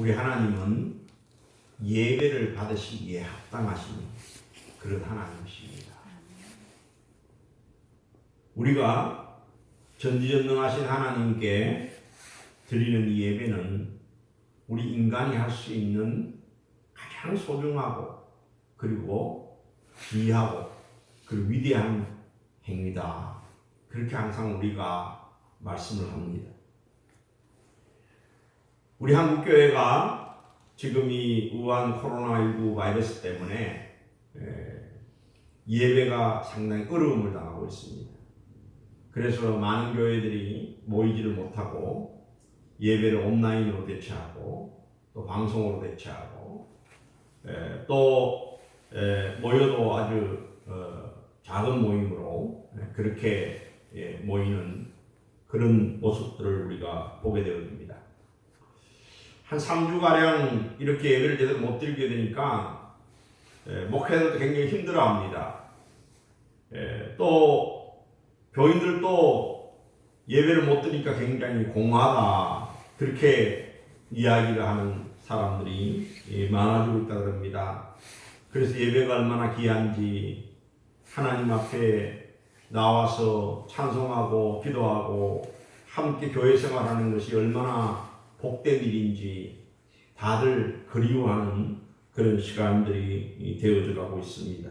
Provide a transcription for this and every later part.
우리 하나님은 예배를 받으시기에 합당하신 그런 하나님이십니다. 우리가 전지전능하신 하나님께 드리는 이 예배는 우리 인간이 할 수 있는 가장 소중하고 그리고 귀하고 그리고 위대한 행위다. 그렇게 항상 우리가 말씀을 합니다. 우리 한국교회가 지금 이 우한 코로나19 바이러스 때문에 예배가 상당히 어려움을 당하고 있습니다. 그래서 많은 교회들이 모이지를 못하고 예배를 온라인으로 대체하고 또 방송으로 대체하고 또 모여도 아주 작은 모임으로 그렇게 모이는 그런 모습들을 우리가 보게 되어집니다. 한 3주가량 이렇게 예배를 제대로 못 드리게 되니까 목회자들도 굉장히 힘들어합니다. 또 교인들도 예배를 못 드리니까 굉장히 공허하다 그렇게 이야기를 하는 사람들이 많아지고 있다고 합니다. 그래서 예배가 얼마나 귀한지 하나님 앞에 나와서 찬송하고 기도하고 함께 교회 생활하는 것이 얼마나 복된 일인지 다들 그리워하는 그런 시간들이 되어져 가고 있습니다.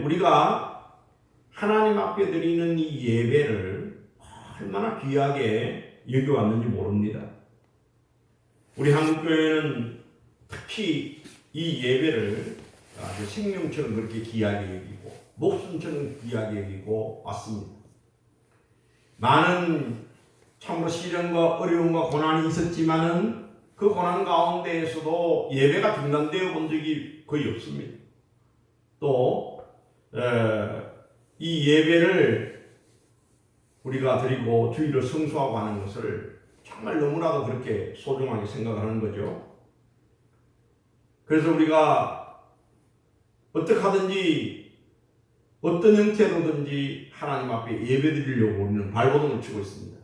우리가 하나님 앞에 드리는 이 예배를 얼마나 귀하게 여겨왔는지 모릅니다. 우리 한국교회는 특히 이 예배를 아주 생명처럼 그렇게 귀하게 여기고 목숨처럼 귀하게 여기고 왔습니다. 많은 참으로 시련과 어려움과 고난이 있었지만은 그 고난 가운데에서도 예배가 중단되어 본 적이 거의 없습니다. 또 이 예배를 우리가 드리고 주일을 성수하고 하는 것을 정말 너무나도 그렇게 소중하게 생각하는 거죠. 그래서 우리가 어떻게 하든지 어떤 형태로든지 하나님 앞에 예배 드리려고 우리는 발버둥을 치고 있습니다.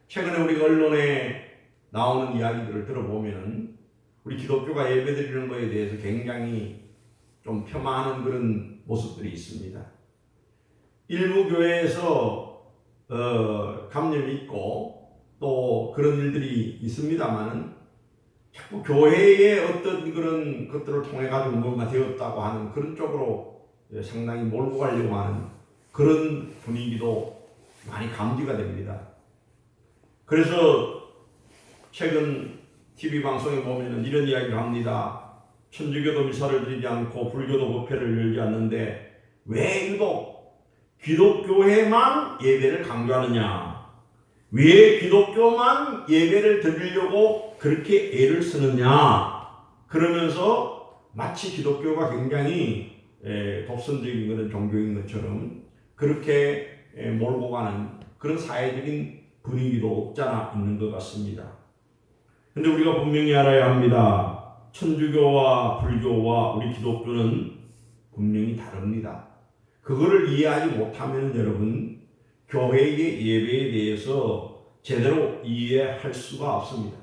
최근에 우리가 언론에 나오는 이야기들을 들어보면 우리 기독교가 예배 드리는 것에 대해서 굉장히 좀 폄하하는 그런 모습들이 있습니다. 일부 교회에서 감염이 있고 또 그런 일들이 있습니다만은 자꾸 교회의 어떤 그런 것들을 통해 가지고 뭔가 되었다고 하는 그런 쪽으로 상당히 몰고 가려고 하는 그런 분위기도 많이 감지가 됩니다. 그래서 최근 TV 방송에 보면은 이런 이야기를 합니다. 천주교도 미사를 드리지 않고 불교도 법회를 열지 않는데 왜 유독 기독교에만 예배를 강조하느냐? 왜 기독교만 예배를 드리려고 그렇게 애를 쓰느냐? 그러면서 마치 기독교가 굉장히 독선적인 그런 종교인 것처럼 그렇게 몰고 가는 그런 사회적인 분위기도 없잖아 있는 것 같습니다. 근데 우리가 분명히 알아야 합니다. 천주교와 불교와 우리 기독교는 분명히 다릅니다. 그거를 이해하지 못하면 여러분 교회의 예배에 대해서 제대로 이해할 수가 없습니다.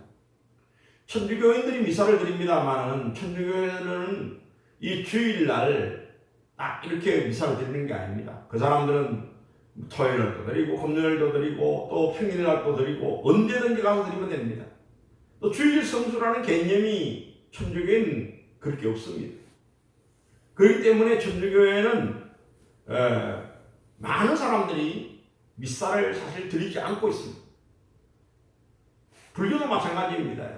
천주교인들이 미사를 드립니다만은 천주교회는 이 주일날 딱 이렇게 미사를 드리는 게 아닙니다. 그 사람들은 토요일날도 드리고 금요일도 드리고 또 평일날도 드리고 언제든지 가서 드리면 됩니다. 또 주일 성수라는 개념이 천주교에는 그렇게 없습니다. 그렇기 때문에 천주교회는 많은 사람들이 미사를 사실 드리지 않고 있습니다. 불교도 마찬가지입니다.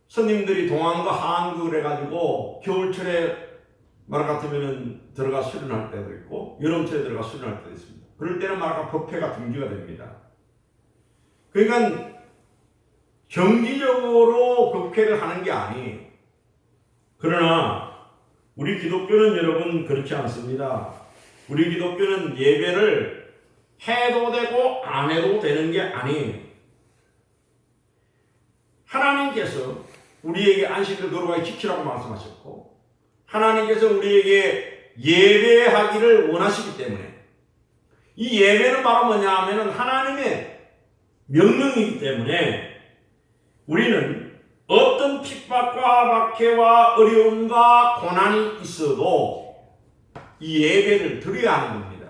스님들이 동안과 하안극을 해가지고 겨울철에 말 같으면 들어가 수련할 때도 있고 여름철에 들어가 수련할 때도 있습니다. 그럴 때는 말까 법회가 중지가 됩니다. 그러니까 정기적으로 법회를 하는 게 아니에요. 그러나 우리 기독교는 여러분 그렇지 않습니다. 우리 기독교는 예배를 해도 되고 안 해도 되는 게 아니에요. 하나님께서 우리에게 안식을 거룩하게 지키라고 말씀하셨고 하나님께서 우리에게 예배하기를 원하시기 때문에 이 예배는 바로 뭐냐 하면은 하나님의 명령이기 때문에 우리는 어떤 핍박과 박해와 어려움과 고난이 있어도 이 예배를 드려야 하는 겁니다.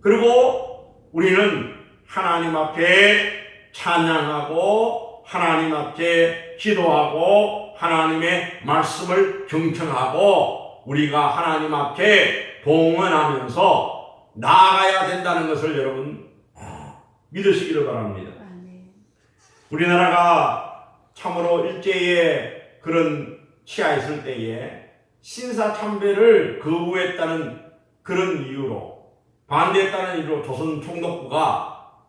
그리고 우리는 하나님 앞에 찬양하고 하나님 앞에 기도하고 하나님의 말씀을 경청하고 우리가 하나님 앞에 봉헌하면서 나아가야 된다는 것을 여러분 믿으시기를 바랍니다. 우리나라가 참으로 일제의 그런 치하했을 때에 신사참배를 거부했다는 그런 이유로 반대했다는 이유로 조선 총독부가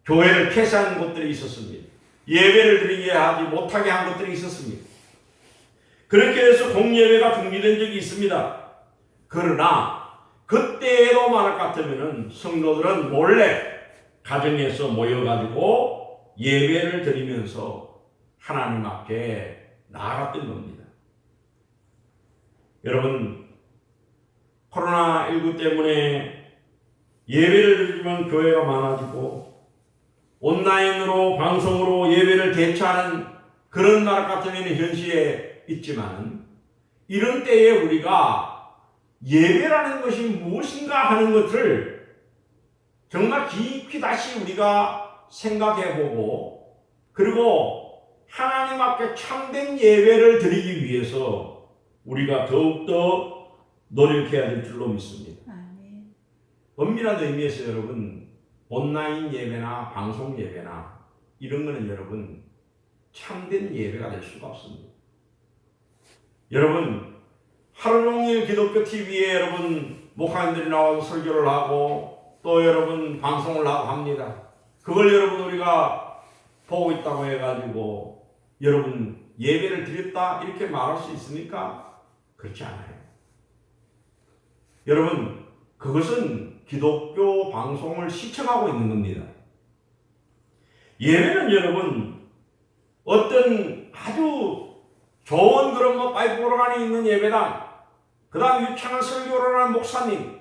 교회를 폐쇄한 곳들이 있었습니다. 예배를 드리게 하지 못하게 한 것들이 있었습니다. 그렇게 해서 공예배가 중지된 적이 있습니다. 그러나 그때로 말할 것 같으면 성도들은 몰래 가정에서 모여가지고 예배를 드리면서 하나님 앞에 나아갔던 겁니다. 여러분, 코로나19 때문에 예배를 드리면 교회가 많아지고 온라인으로 방송으로 예배를 대처하는 그런 나라 같으면 현실에 있지만 이런 때에 우리가 예배라는 것이 무엇인가 하는 것을 정말 깊이 다시 우리가 생각해보고 그리고 하나님 앞에 참된 예배를 드리기 위해서 우리가 더욱더 노력해야 될 줄로 믿습니다. 엄밀한 의미에서 여러분 온라인 예배나 방송 예배나 이런 거는 여러분 참된 예배가 될 수가 없습니다. 여러분 하루 종일 기독교 TV에 여러분 목사님들이 나와서 설교를 하고 또 여러분 방송을 하고 합니다. 그걸 여러분 우리가 보고 있다고 해가지고 여러분 예배를 드렸다 이렇게 말할 수 있습니까? 그렇지 않아요. 여러분 그것은 기독교 방송을 시청하고 있는 겁니다. 예배는 여러분 어떤 아주 좋은 그런 뭐 파이프로그 안에 있는 예배당 그 다음 유창한 설교를 하는 목사님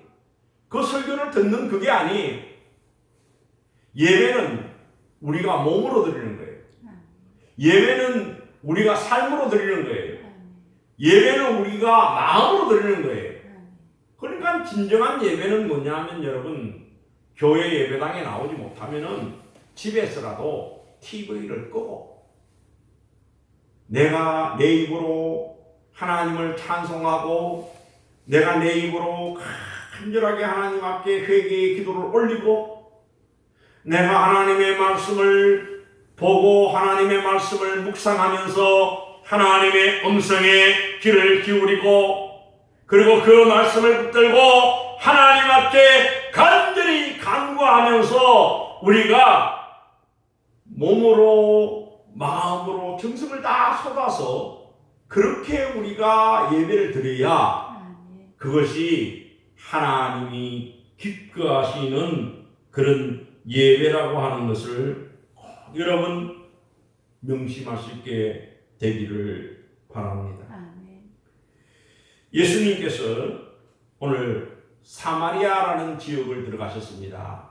그 설교를 듣는 그게 아니에요. 예배는 우리가 몸으로 드리는 거예요. 예배는 우리가 삶으로 드리는 거예요. 예배는 우리가 마음으로 드리는 거예요. 그러니까 진정한 예배는 뭐냐 하면 여러분 교회 예배당에 나오지 못하면은 집에서라도 TV를 끄고 내가 내 입으로 하나님을 찬송하고 내가 내 입으로 간절하게 하나님 앞에 회개의 기도를 올리고 내가 하나님의 말씀을 보고 하나님의 말씀을 묵상하면서 하나님의 음성에 귀를 기울이고 그리고 그 말씀을 붙들고 하나님 앞에 간절히 간구하면서 우리가 몸으로 마음으로 정성을 다 쏟아서 그렇게 우리가 예배를 드려야 그것이 하나님이 기뻐하시는 그런 예배라고 하는 것을 꼭 여러분 명심할 수 있게 되기를 바랍니다. 예수님께서 오늘 사마리아라는 지역을 들어가셨습니다.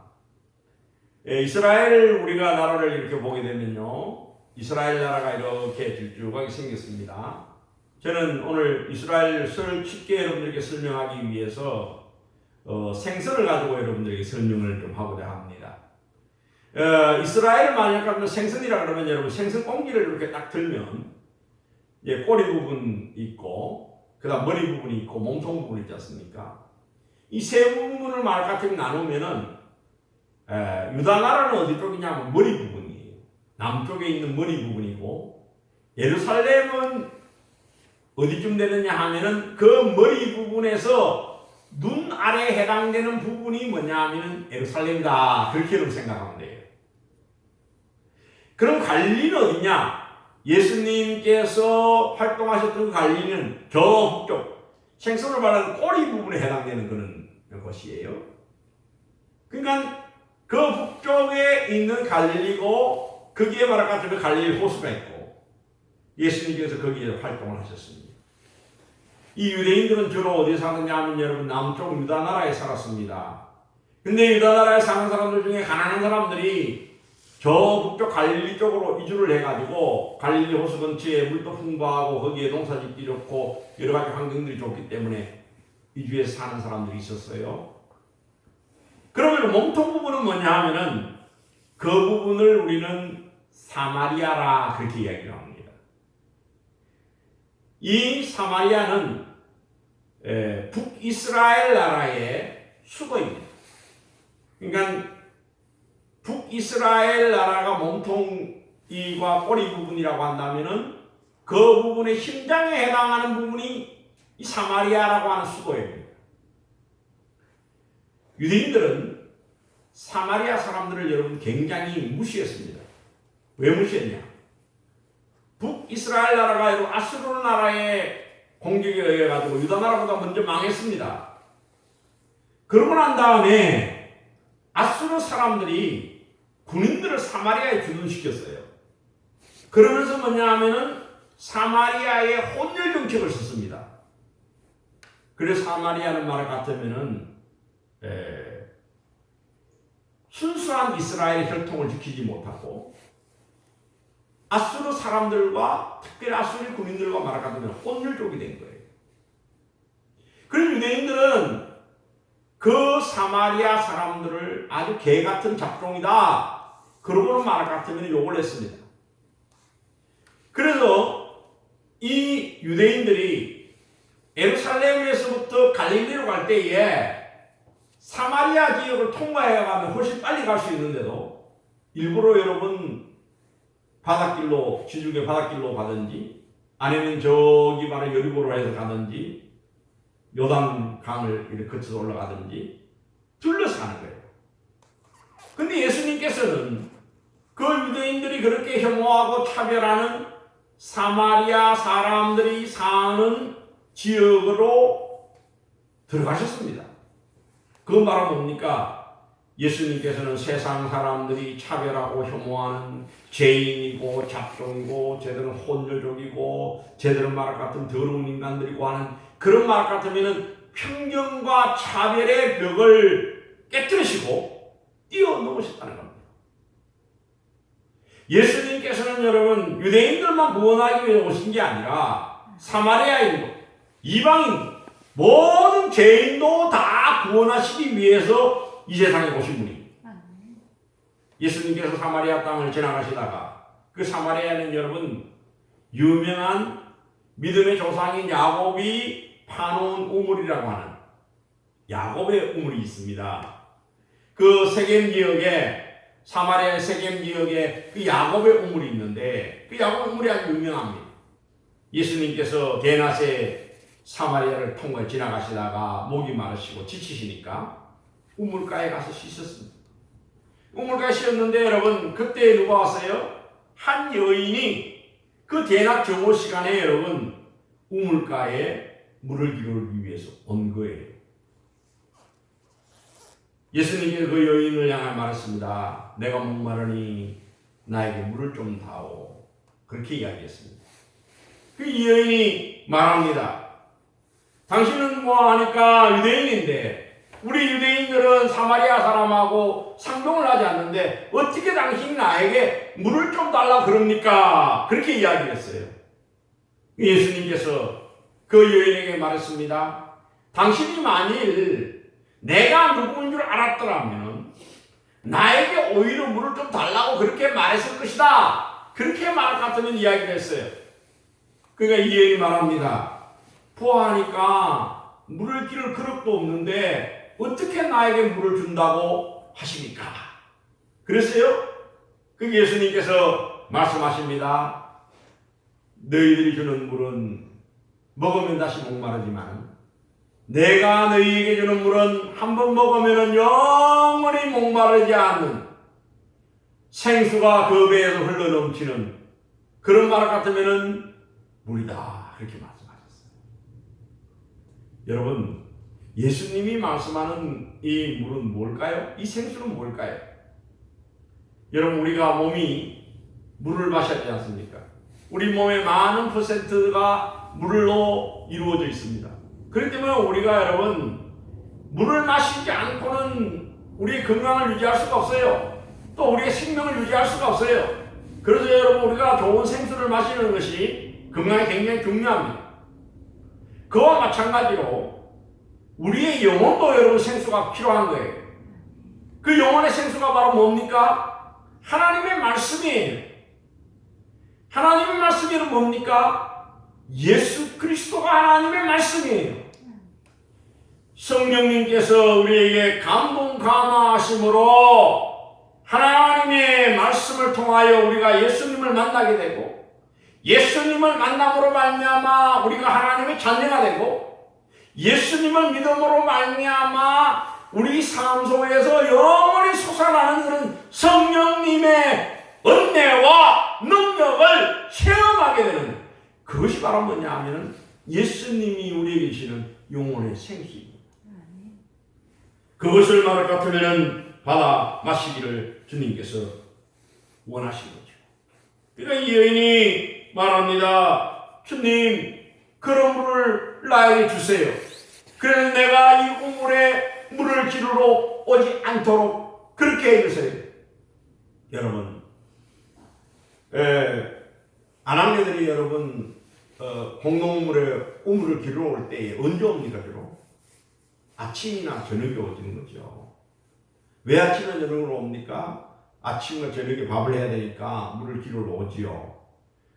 이스라엘 우리가 나라를 이렇게 보게 되면요. 이스라엘 나라가 이렇게 길쭉하게 생겼습니다. 저는 오늘 이스라엘 설 쉽게 여러분들에게 설명하기 위해서 생선을 가지고 여러분들에게 설명을 좀 하고자 합니다. 이스라엘 만약 생선이라 그러면 여러분 생선 꽁기를 이렇게 딱 들면 꼬리 부분 있고 그 다음 머리 부분이 있고 몸통 부분이 있지 않습니까? 이 세 부분을 말 같으면 나누면은 유다 나라는 어디 쪽이냐면 머리 부분이에요. 남쪽에 있는 머리 부분이고 예루살렘은 어디쯤 되느냐 하면은 그 머리 부분에서 눈 아래에 해당되는 부분이 뭐냐 하면은 예루살렘이다. 그렇게 여러분 생각하면 돼요. 그럼 갈릴리는 어디냐? 예수님께서 활동하셨던 그 갈릴리는 저 북쪽 생선을 말하는 꼬리 부분에 해당되는 그런 것이에요. 그러니까 그 북쪽에 있는 갈릴리고 거기에 말할 것 갈릴리 호수가 있고 예수님께서 거기에 활동을 하셨습니다. 이 유대인들은 주로 어디에 사느냐 하면 여러분 남쪽 유다 나라에 살았습니다. 근데 유다 나라에 사는 사람들 중에 가난한 사람들이 저 북쪽 갈릴리 쪽으로 이주를 해가지고 갈릴리 호수 근처에 물도 풍부하고 거기에 농사짓기 좋고 여러 가지 환경들이 좋기 때문에 이주해서 사는 사람들이 있었어요. 그러면 몸통 부분은 뭐냐 하면은 그 부분을 우리는 사마리아라 그렇게 이야기를 합니다. 이 사마리아는 북이스라엘 나라의 수도입니다. 그러니까 북이스라엘 나라가 몸통이와 꼬리 부분이라고 한다면은 그 부분의 심장에 해당하는 부분이 이 사마리아라고 하는 수도입니다. 유대인들은 사마리아 사람들을 여러분 굉장히 무시했습니다. 왜 무시했냐? 북이스라엘 나라가 여러분 아수르 나라의 공격에 의해 가지고 유다 나라보다 먼저 망했습니다. 그러고 난 다음에 아수르 사람들이 군인들을 사마리아에 주둔시켰어요. 그러면서 뭐냐 하면은 사마리아의 혼혈 정책을 썼습니다. 그래서 사마리아는 말 같으면은 순수한 이스라엘 혈통을 지키지 못하고 아수르 사람들과 특별히 아수르 군인들과 말 같으면 혼혈족이 된 거예요. 그래서 유대인들은 그 사마리아 사람들을 아주 개 같은 잡종이다. 그러고는 말 같으면 욕을 했습니다. 그래서 이 유대인들이 예루살렘에서부터 갈릴리로 갈 때에 사마리아 지역을 통과해 가면 훨씬 빨리 갈 수 있는데도 일부러 여러분 바닷길로 지중해 바닷길로 가든지 아니면 저기 바로 여리고로 해서 가든지 요단강을 이렇게 거쳐서 올라가든지 둘러서 가는 거예요. 근데 예수님께서는 그 유대인들이 그렇게 혐오하고 차별하는 사마리아 사람들이 사는 지역으로 들어가셨습니다. 그 말은 뭡니까? 예수님께서는 세상 사람들이 차별하고 혐오하는 죄인이고 잡종이고 쟤들은 혼혈족이고 쟤들은 말 같은 더러운 인간들이고 하는 그런 말 같으면은 편견과 차별의 벽을 깨뜨리시고 뛰어넘으셨다는 겁니다. 예수님께서는 여러분 유대인들만 구원하기 위해 오신 게 아니라 사마리아인도 이방인 모든 죄인도 다 구원하시기 위해서 이 세상에 오신 분입니다. 예수님께서 사마리아 땅을 지나가시다가 그 사마리아는 여러분 유명한 믿음의 조상인 야곱이 파놓은 우물이라고 하는 야곱의 우물이 있습니다. 그 세겜 지역에 사마리아의 세겜 지역에 그 야곱의 우물이 있는데 그 야곱의 우물이 아주 유명합니다. 예수님께서 게나세 사마리아를 통해 지나가시다가 목이 마르시고 지치시니까 우물가에 가서 씻었습니다. 우물가에 씻었는데 여러분 그때 누가 왔어요? 한 여인이 그 대낮 정오 시간에 여러분 우물가에 물을 기르기 위해서 온 거예요. 예수님께서 그 여인을 향해 말했습니다. 내가 목마르니 나에게 물을 좀 다오. 그렇게 이야기했습니다. 그 여인이 말합니다. 당신은 뭐 하니까 유대인인데 우리 유대인들은 사마리아 사람하고 상종을 하지 않는데 어떻게 당신이 나에게 물을 좀 달라 그럽니까? 그렇게 이야기를 했어요. 예수님께서 그 여인에게 말했습니다. 당신이 만일 내가 누구인 줄 알았더라면 나에게 오히려 물을 좀 달라고 그렇게 말했을 것이다. 그렇게 말 같으면 이야기를 했어요. 그러니까 이 여인이 말합니다. 부하니까 물을 기를 그릇도 없는데 어떻게 나에게 물을 준다고 하십니까? 그랬어요? 그 예수님께서 말씀하십니다. 너희들이 주는 물은 먹으면 다시 목마르지만 내가 너희에게 주는 물은 한번 먹으면 영원히 목마르지 않는 생수가 그 배에서 흘러넘치는 그런 말 같으면 물이다. 그렇게 말씀하셨어요. 여러분 예수님이 말씀하는 이 물은 뭘까요? 이 생수는 뭘까요? 여러분 우리가 몸이 물을 마셔야 하지 않습니까? 우리 몸의 많은 퍼센트가 물로 이루어져 있습니다. 그렇기 때문에 우리가 여러분 물을 마시지 않고는 우리의 건강을 유지할 수가 없어요. 또 또 우리의 생명을 유지할 수가 없어요. 그래서 여러분 우리가 좋은 생수를 마시는 것이 건강에 굉장히 중요합니다. 그와 마찬가지로 우리의 영혼도 여러분 생수가 필요한 거예요. 그 영혼의 생수가 바로 뭡니까? 하나님의 말씀이에요. 하나님의 말씀이 뭡니까? 예수 그리스도가 하나님의 말씀이에요. 성령님께서 우리에게 감동 감화하심으로 하나님의 말씀을 통하여 우리가 예수님을 만나게 되고, 예수님을 만남으로 말미암아 우리가 하나님의 자녀가 되고, 예수님을 믿음으로 말미암아 우리 삶 속에서 영원히 솟아나는 그런 성령님의 은혜와 능력을 체험하게 되는, 그것이 바로 뭐냐 하면 예수님이 우리에게 주시는 영혼의 생수입니다. 그것을 말할 것 같으면 받아 마시기를 주님께서 원하신 거죠. 그러니까 이 여인이 말합니다. 주님, 그런 물을 나에게 주세요. 그래서 내가 이 우물에 물을 기르러 오지 않도록 그렇게 해주세요. 여러분, 아낙네들이 여러분 공동물에 우물을 기르러 올 때 언제 옵니까? 주로 아침이나 저녁에 오지는 거죠. 왜 아침이나 저녁으로 옵니까? 아침과 저녁에 밥을 해야 되니까 물을 기르러 오지요.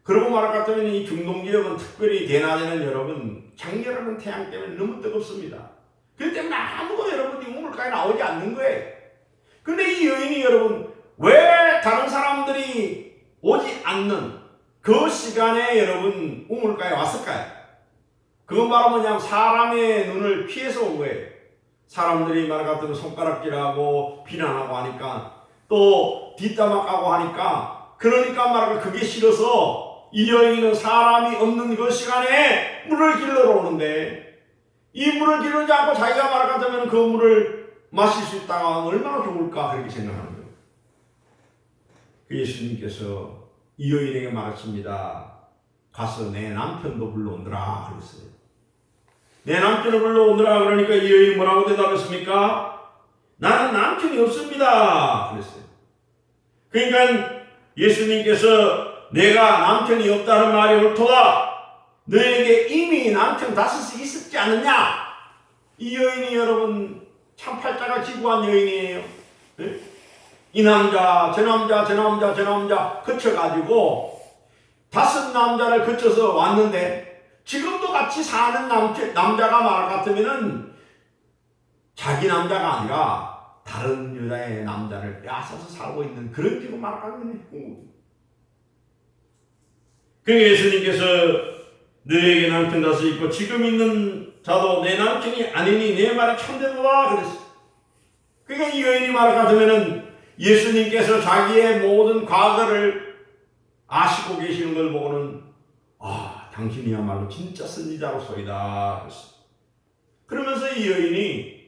그러고 말할 것 같으면 이 중동 지역은 특별히 대낮에는 여러분 장렬하는 태양 때문에 너무 뜨겁습니다. 그렇기 때문에 아무도 여러분이 우물가에 나오지 않는 거예요. 근데 이 여인이 여러분 왜 다른 사람들이 오지 않는 그 시간에 여러분 우물가에 왔을까요? 그건 바로 뭐냐면 사람의 눈을 피해서 온 거예요. 사람들이 말 같으면 손가락질하고 비난하고 하니까 또 뒷담화 까고 하니까, 그러니까 말하면 그게 싫어서 이 여인은 사람이 없는 그 시간에 물을 길러러 오는데, 이 물을 기르지 않고 자기가 말 같으면 그 물을 마실 수 있다가 얼마나 좋을까 그렇게 생각하는 거예요. 그 예수님께서 이 여인에게 말했습니다. 가서 내 남편도 불러오느라 그랬어요. 내 남편을 불러오느라 그러니까 이 여인이 뭐라고 대답했습니까? 나는 남편이 없습니다 그랬어요. 그러니까 예수님께서 내가 남편이 없다는 말이 옳도다, 너에게 이미 남편 5이 있었지 않느냐? 이 여인이 여러분 참 팔자가 지구한 여인이에요. 네? 이 남자 저 남자 저 남자 저 남자 거쳐가지고 5 남자를 거쳐서 왔는데, 지금도 같이 사는 남자가 말 같으면은 자기 남자가 아니라 다른 여자의 남자를 빼앗아서 살고 있는 그런 지금 말하는 거예요. 그러니까 예수님께서 너에게 남편 5 있고 지금 있는 자도 내 남편이 아니니 내 말이 참되도다 그랬어요. 그러니까 이 여인이 말 같으면은 예수님께서 자기의 모든 과거를 아시고 계시는 걸 보고는 당신이야말로 진짜 선지자로서이다 그랬어요. 그러면서 이 여인이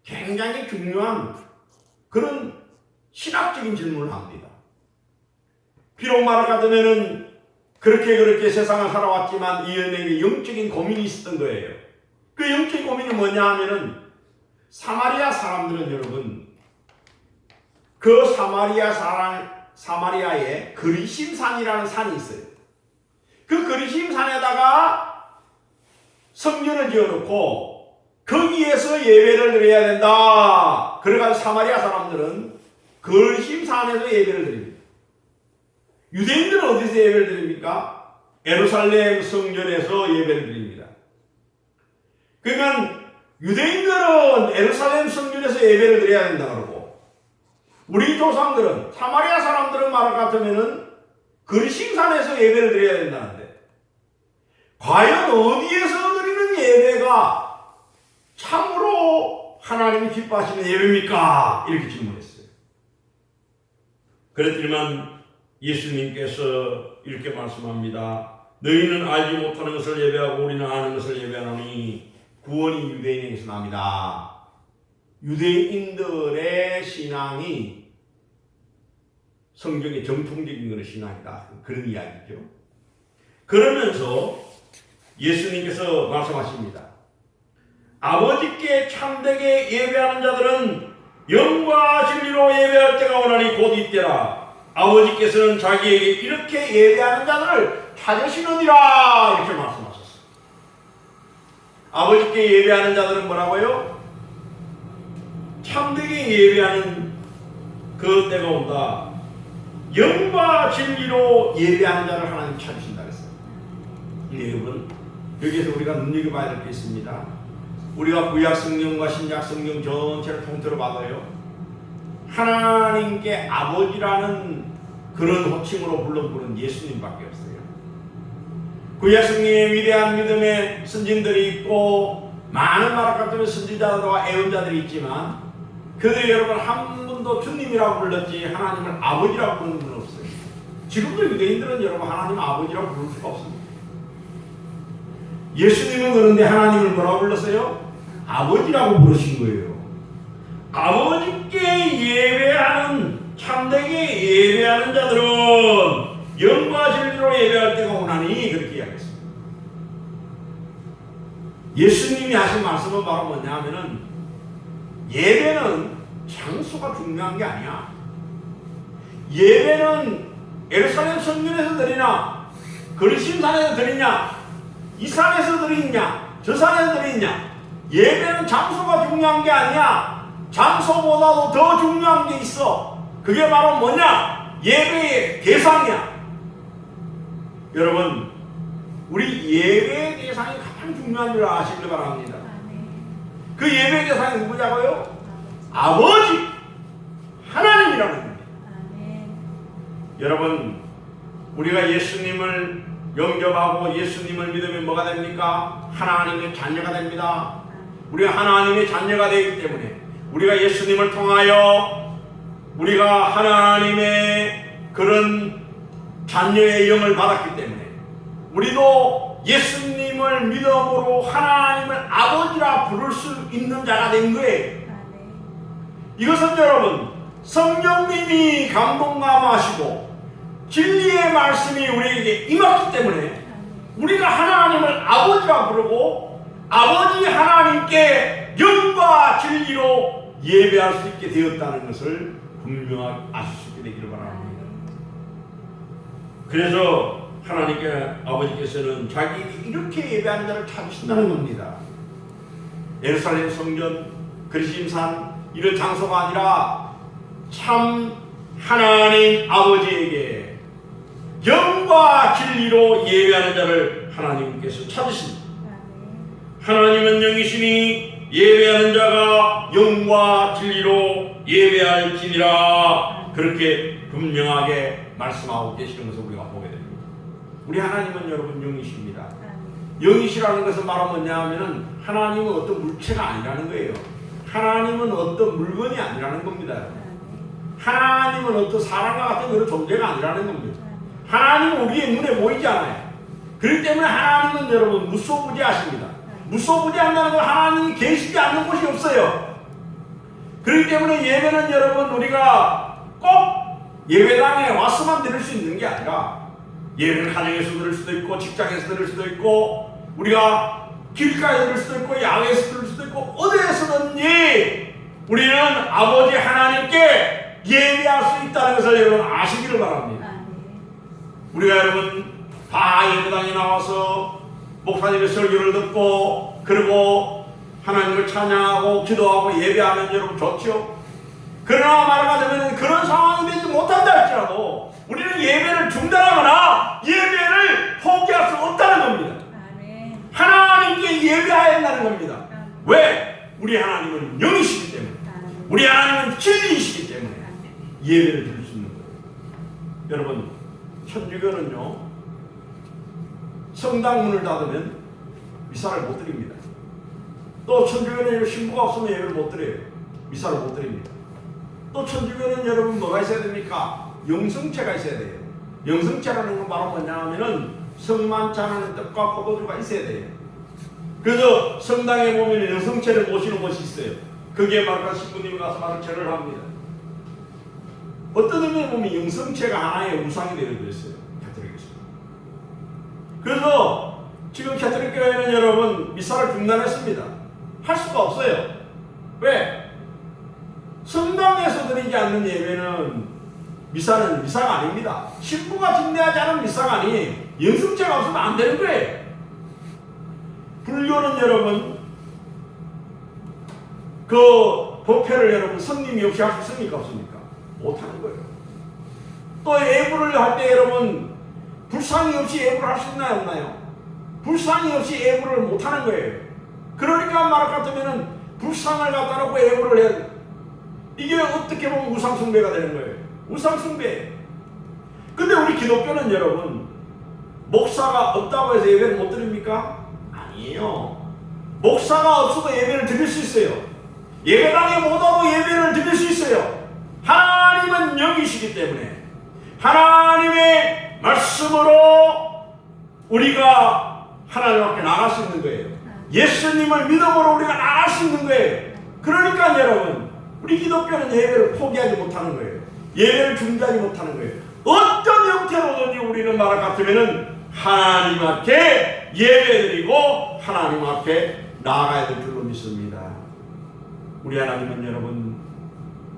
굉장히 중요한 그런 신학적인 질문을 합니다. 비록 말을 같으면은 그렇게 세상을 살아왔지만 이 여인에게 영적인 고민이 있었던 거예요. 그 영적인 고민이 뭐냐 하면은 사마리아 사람들은 여러분 그 사마리아에 그리심산이라는 산이 있어요. 그 그리심산에다가 성전을 지어놓고 거기에서 예배를 드려야 된다. 그래가지고 사마리아 사람들은 그리심산에서 예배를 드립니다. 유대인들은 어디서 예배를 드립니까? 예루살렘 성전에서 예배를 드립니다. 그러니까 유대인들은 예루살렘 성전에서 예배를 드려야 된다 그러고, 우리 조상들은 사마리아 사람들은 말할 것 같으면은 그리심산에서 예배를 드려야 된다는데, 과연 어디에서 드리는 예배가 참으로 하나님이 기뻐하시는 예배입니까? 이렇게 질문했어요. 그랬더니만 예수님께서 이렇게 말씀합니다. 너희는 알지 못하는 것을 예배하고 우리는 아는 것을 예배하노니 구원이 유대인에게서 납니다. 유대인들의 신앙이 성경의 정통적인 그런 신앙이다. 그런 이야기죠. 그러면서 예수님께서 말씀하십니다. 아버지께 참되게 예배하는 자들은 영과 진리로 예배할 때가 오나니 곧 이때라. 아버지께서는 자기에게 이렇게 예배하는 자들을 찾으시느니라. 이렇게 말씀하셨어요. 아버지께 예배하는 자들은 뭐라고요? 참되게 예배하는 그 때가 온다. 영과 진리로 예배하는 자를 하나님 찾으신다 그랬어요. 여러분, 여기에서 우리가 눈여겨봐야 될 게 있습니다. 우리가 구약 성경과 신약 성경 전체를 통틀어 봐도요, 하나님께 아버지라는 그런 호칭으로 불러부른 예수님밖에 없어요. 구약 성경에 위대한 믿음의 선진들이 있고 많은 마라카토의 선지자들과 예언자들이 있지만 그들이 여러분 한 분도 주님이라고 불렀지 하나님을 아버지라고 부르는 분은 없어요. 지금도 유대인들은 여러분 하나님 아버지라고 부를 수가 없습니다. 예수님은 그런데 하나님을 뭐라고 불렀어요? 아버지라고 부르신 거예요. 아버지께 예배하는, 참되게 예배하는 자들은 영과 진리로 예배할 때가 오나니 그렇게 이야기했습니다. 예수님이 하신 말씀은 바로 뭐냐 하면은 예배는 장소가 중요한 게 아니야. 예배는 예루살렘 성전에서 드리나 그리심산에서 드리냐 이 산에서 드리냐 저 산에서 드리냐, 예배는 장소가 중요한 게 아니야. 장소보다도 더 중요한 게 있어. 그게 바로 뭐냐? 예배의 대상이야. 여러분, 우리 예배의 대상이 가장 중요한 줄 아시길 바랍니다. 그 예배의 대상이 누구냐고요? 아버지 하나님이라는 겁니다. 여러분, 우리가 예수님을 영접하고 예수님을 믿으면 뭐가 됩니까? 하나님의 자녀가 됩니다. 우리가 하나님의 자녀가 되기 때문에 우리가 예수님을 통하여 우리가 하나님의 그런 자녀의 영을 받았기 때문에 우리도 예수님을 믿음으로 하나님을 아버지라 부를 수 있는 자가 된 거예요. 이것은 여러분 성령님이 감동감하시고 진리의 말씀이 우리에게 임했기 때문에 우리가 하나님을 아버지라 부르고 아버지 하나님께 영과 진리로 예배할 수 있게 되었다는 것을 분명하게 아실 수 있게 되기를 바랍니다. 그래서 하나님께 아버지께서는 자기에게 이렇게 예배하는 자를 찾으신다는 겁니다. 예루살렘 성전, 그리심산 이런 장소가 아니라 참 하나님 아버지에게 영과 진리로 예배하는 자를 하나님께서 찾으십니다. 하나님은 영이시니 예배하는 자가 영과 진리로 예배할지니라. 그렇게 분명하게 말씀하고 계시는 것을 우리가 보게 됩니다. 우리 하나님은 여러분 영이십니다. 영이시라는 것은 바로 뭐냐 하면은 하나님은 어떤 물체가 아니라는 거예요. 하나님은 어떤 물건이 아니라는 겁니다. 하나님은 어떤 사람과 같은 그런 존재가 아니라는 겁니다. 하나님은 우리의 눈에 보이지 않아요. 그렇기 때문에 하나님은 여러분 무소부재하십니다. 무소부재한다는 건 하나님이 계시지 않는 곳이 없어요. 그렇기 때문에 예배는 여러분 우리가 꼭 예배당에 와서만 드릴 수 있는 게 아니라 예배는 가정에서 드릴 수도 있고 직장에서 드릴 수도 있고 우리가 길가에 드릴 수도 있고 야외에서 드릴 수도 있고 어디에서든지 우리는 아버지 하나님께 예배할 수 있다는 것을 여러분 아시기를 바랍니다. 우리가 여러분 다 예배당에 나와서 목사님의 설교를 듣고 그리고 하나님을 찬양하고 기도하고 예배하면 여러분 좋죠. 그러나 말하자면 그런 상황이 되지 못한다 할지라도 우리는 예배를 중단하거나 예배를 포기할 수 없다는 겁니다. 하나님께 예배해야 한다는 겁니다. 왜? 우리 하나님은 영이시기 때문에 우리 하나님은 진리이시기 때문에 예배를 드릴 수 있는 거예요. 여러분 천주교는요 성당 문을 닫으면 미사를 못 드립니다. 또 천주교는 신부가 없으면 예배를 못 드려요. 미사를 못 드립니다. 또 천주교는 여러분 뭐가 있어야 됩니까? 영성체가 있어야 돼요. 영성체라는 건 바로 뭐냐 하면은 성만 찬하는 떡과 포도주가 있어야 돼요. 그래서 성당에 보면 영성체를 모시는 곳이 있어요. 그게 바로 신부님이 가서 바로 절을 합니다. 어떤 의미에 보면 영성체가 하나의 우상이 되어 있어요. 가톨릭에서. 그래서 지금 가톨릭 교회는 여러분 미사를 중단했습니다. 할 수가 없어요. 왜? 성당에서 드리지 않는 예배는 미사는 미사가 아닙니다. 신부가 집례하지 않은 미사가 아니에요. 영성체가 없으면 안 되는 거예요. 불교는 여러분 그 법회를 여러분 성님이 없이 할 수 있습니까? 없습니까? 못하는 거예요. 또 예불을 할 때 여러분 불상이 없이 예불을 할 수 있나요? 없나요? 불상이 없이 예불을 못하는 거예요. 그러니까 말할 것 같으면 불상을 갖다 놓고 예불을 해야 돼. 이게 어떻게 보면 우상숭배가 되는 거예요. 우상숭배. 근데 우리 기독교는 여러분 목사가 없다고 해서 예배를 못 드립니까? 아니에요. 목사가 없어도 예배를 드릴 수 있어요. 예배당에 못 와도 예배를 드릴 수 있어요. 하나님은 영이시기 때문에 하나님의 말씀으로 우리가 하나님 앞에 나갈 수 있는 거예요. 예수님을 믿음으로 우리가 나갈 수 있는 거예요. 그러니까 여러분 우리 기독교는 예배를 포기하지 못하는 거예요. 예배를 중지하지 못하는 거예요. 어떤 형태로든지 우리는 말할 것 같으면 하나님 앞에 예배드리고 하나님 앞에 나아가야 될 줄로 믿습니다. 우리 하나님은 여러분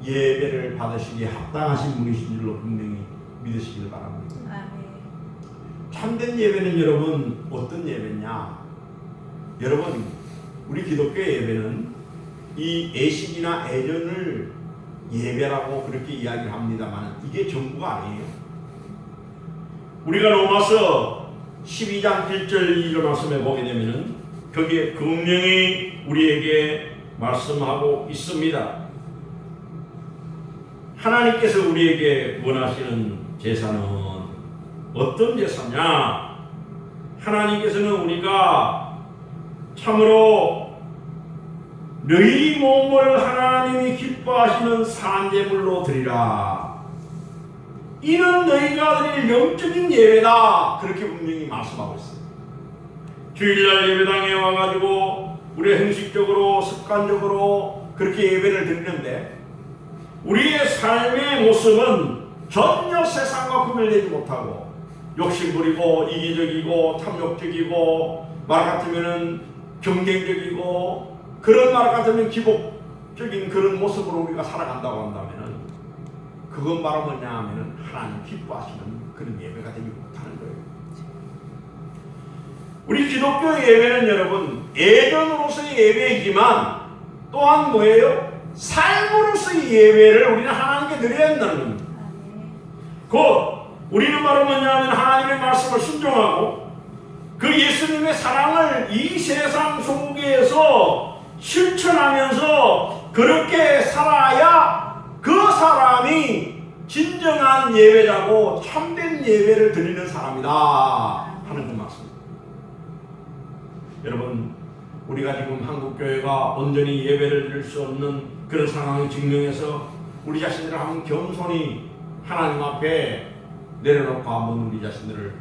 예배를 받으시기에 합당하신 분이신 줄로 분명히 믿으시길 바랍니다. 참된 예배는 여러분 어떤 예배냐? 여러분 우리 기독교의 예배는 이 애식이나 애전을 예배라고 그렇게 이야기를 합니다만 이게 전부가 아니에요. 우리가 로마서 12장 1절 2절 말씀에 보게 되면은 거기에 분명히 우리에게 말씀하고 있습니다. 하나님께서 우리에게 원하시는 제사는 어떤 제사냐? 하나님께서는 우리가 참으로 너희 몸을 하나님이 기뻐하시는 산제물로 드리라. 이는 너희가 드릴 영적인 예배다. 그렇게 분명히 말씀하고 있어요. 주일날 예배당에 와가지고 우리 형식적으로 습관적으로 그렇게 예배를 드리는데 우리의 삶의 모습은 전혀 세상과 구별되지 못하고 욕심부리고 이기적이고 탐욕적이고 말 같으면은 경쟁적이고 그런 말 같으면 기복적인 그런 모습으로 우리가 살아간다고 한다면은 그건 바로 뭐냐 하면은 하나님 기뻐하시는 그런 예배가 되지 못하는 거예요. 우리 기독교의 예배는 여러분 애전으로서의 예배이지만 또한 뭐예요? 삶으로서의 예배를 우리는 하나님께 드려야 한다는 겁니다. 곧 우리는 바로 뭐냐 하면 하나님의 말씀을 순종하고 그 예수님의 사랑을 이 세상 속에서 실천하면서 그렇게 살아야 그 사람이 진정한 예배자고 참된 예배를 드리는 사람이다 하는 그 말씀입니다. 여러분 우리가 지금 한국교회가 온전히 예배를 드릴 수 없는 그런 상황을 증명해서 우리 자신들을 한번 겸손히 하나님 앞에 내려놓고 한번 우리 자신들을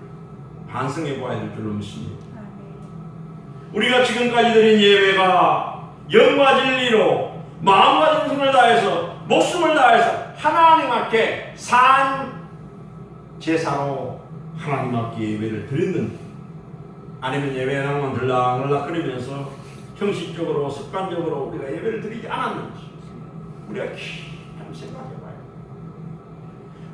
반성해 보아야 될 줄로 믿습니다. 우리가 지금까지 드린 예배가 영과 진리로 마음과 정성을 다해서 목숨을 다해서 하나님 앞에 산 제사로 하나님 앞에 예배를 드렸는지 아니면 예배당만 들락들락거리면서 형식적으로 습관적으로 우리가 예배를 드리지 않았는지 우리가 한번 생각해봐요.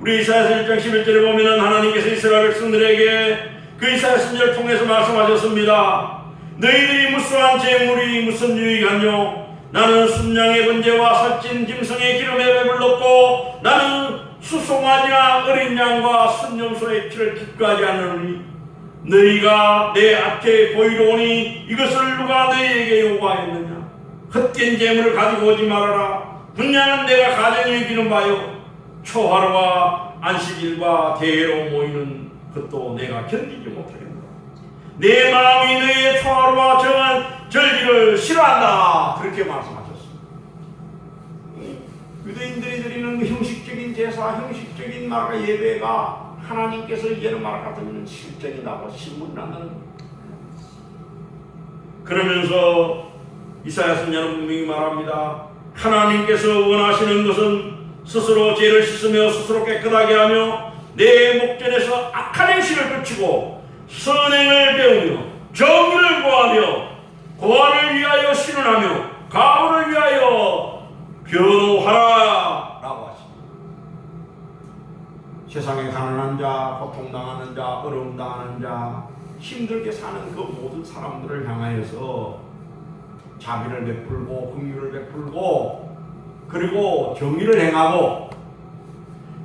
우리 이사야서 1장 11절에 보면 하나님께서 이스라엘 백성들에게 그 이사야 선지자를 통해서 말씀하셨습니다. 너희들이 무수한 재물이 무슨 유익하뇨? 나는 순양의 번제와 살찐 짐승의 기름에 배불렀고 나는 수송아지나 어린 양과 순염소의 피를 기뻐하지 않으니 너희가 내 앞에 보이러 오니 이것을 누가 너희에게 요구하였느냐? 헛된 재물을 가지고 오지 말아라. 분양은 내가 가정에 여기는 바요 초하루와 안식일과 대회로 모이는 것도 내가 견디지 못하겠노라. 내 마음이 너희의 초하루와 정한 절기를 싫어한다. 그렇게 말씀하셨습니다. 유대인들이 드리는 형식적인 제사, 형식적인 말과 예배가 하나님께서 이제는 말 같으면 실정이 나고 신문이 난다는 겁니다. 그러면서 이사야 선지자는 분명히 말합니다. 하나님께서 원하시는 것은 스스로 죄를 씻으며 스스로 깨끗하게 하며 내 목전에서 악한 행실을 그치고 선행을 배우며 정의를 구하며 고아를 위하여 신원하며 가부를 위하여 변호하라 라고 하십니다. 세상에 가난한 자, 고통당하는 자, 어려움 당하는 자, 힘들게 사는 그 모든 사람들을 향하여서 자비를 베풀고 긍휼을 베풀고 그리고 정의를 행하고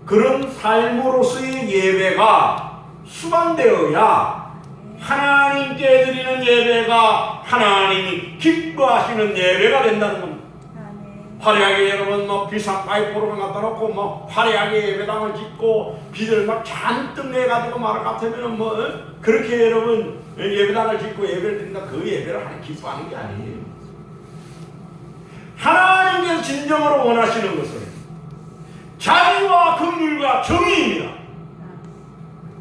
그런 삶으로서의 예배가 수반되어야 하나님께 드리는 예배가 하나님이 기뻐하시는 예배가 된다는 겁니다. 화려하게 여러분 비싼 파이프로 갖다 놓고 화려하게 예배당을 짓고 비를 잔뜩 내가지고 말할 것 같으면 그렇게 여러분 예배당을 짓고 예배를 드린다, 그 예배를 하나님 기뻐하는 게 아니에요. 하나님께서 진정으로 원하시는 것은 자비와 긍휼과 정의입니다.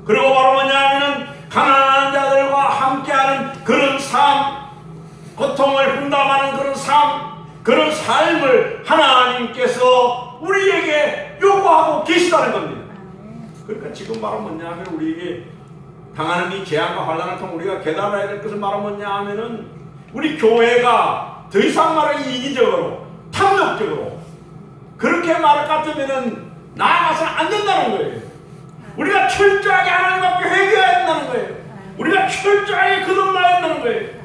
그리고 바로 뭐냐면은 가난한 자들과 함께하는 그런 삶, 고통을 분담하는 그런 삶, 그런 삶을 하나님께서 우리에게 요구하고 계시다는 겁니다. 그러니까 지금 바로 뭐냐면 우리에게 당하는 이 재앙과 환난을 통해 우리가 깨달아야 될 것은 바로 뭐냐면은 우리 교회가 더 이상 말하기 이기적으로 탐욕적으로 그렇게 말할 것 같으면은 나아가서는 안 된다는 거예요. 우리가 철저하게 하나님 앞에 회개해야 된다는 거예요. 우리가 철저하게 거듭나야 된다는 거예요.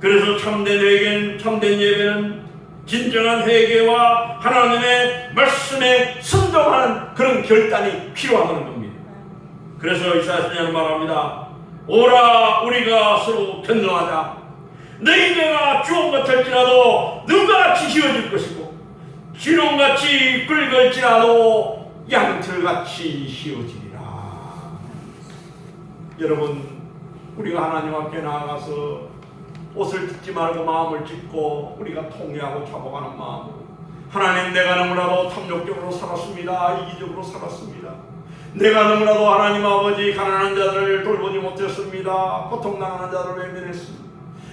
그래서 참된 예배는 진정한 회개와 하나님의 말씀에 순종하는 그런 결단이 필요하다는 겁니다. 그래서 이사야는 말합니다. 오라 우리가 서로 변론하자. 너희 죄가 주홍 같을지라도 눈같이 휘어질 것이고 기름같이 붉을지라도 양털같이 휘어지리라. 여러분 우리가 하나님 앞에 나아가서 옷을 찢지 말고 마음을 찢고 우리가 통회하고 자복하는 마음으로 하나님, 내가 너무나도 탐욕적으로 살았습니다. 이기적으로 살았습니다. 내가 너무나도 하나님 아버지 가난한 자들을 돌보지 못했습니다. 고통당하는 자들을 외면했습니다.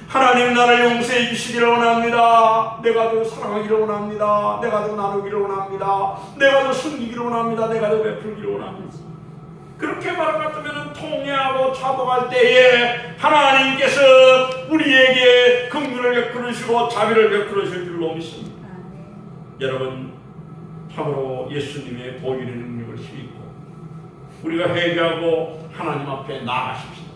하나님, 나를 용서해 주시기를 원합니다. 내가 더 사랑하기를 원합니다. 내가 더 나누기를 원합니다. 내가 더 섬기기를 원합니다. 내가 더 베풀기를 원합니다. 그렇게 말할 것 같으면 통회하고 자복할 때에 하나님께서 우리에게 긍휼을 베풀으시고 자비를 베풀으실 줄로 믿습니다. 여러분, 참으로 예수님의 보혈의 능력을 힘입고 우리가 회개하고 하나님 앞에 나아가십시다.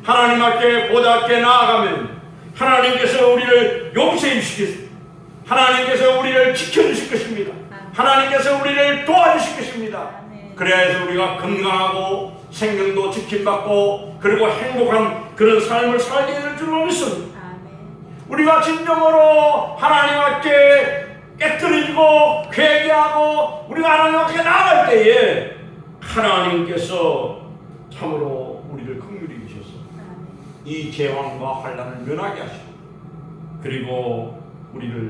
하나님 앞에 보답게 나아가면 하나님께서 우리를 용서해 주시겠습니다. 하나님께서 우리를 지켜주실 것입니다. 하나님께서 우리를 도와주실 것입니다. 그래야 해서 우리가 건강하고 생명도 지킴받고 그리고 행복한 그런 삶을 살게 될 줄로 믿습니다. 우리가 진정으로 하나님 앞에 깨뜨리고 회개하고 우리가 하나님 앞에 나아갈 때에 하나님께서 참으로 우리를 긍휼히 여기셔서 이 재앙과 환난을 면하게 하시고 그리고 우리를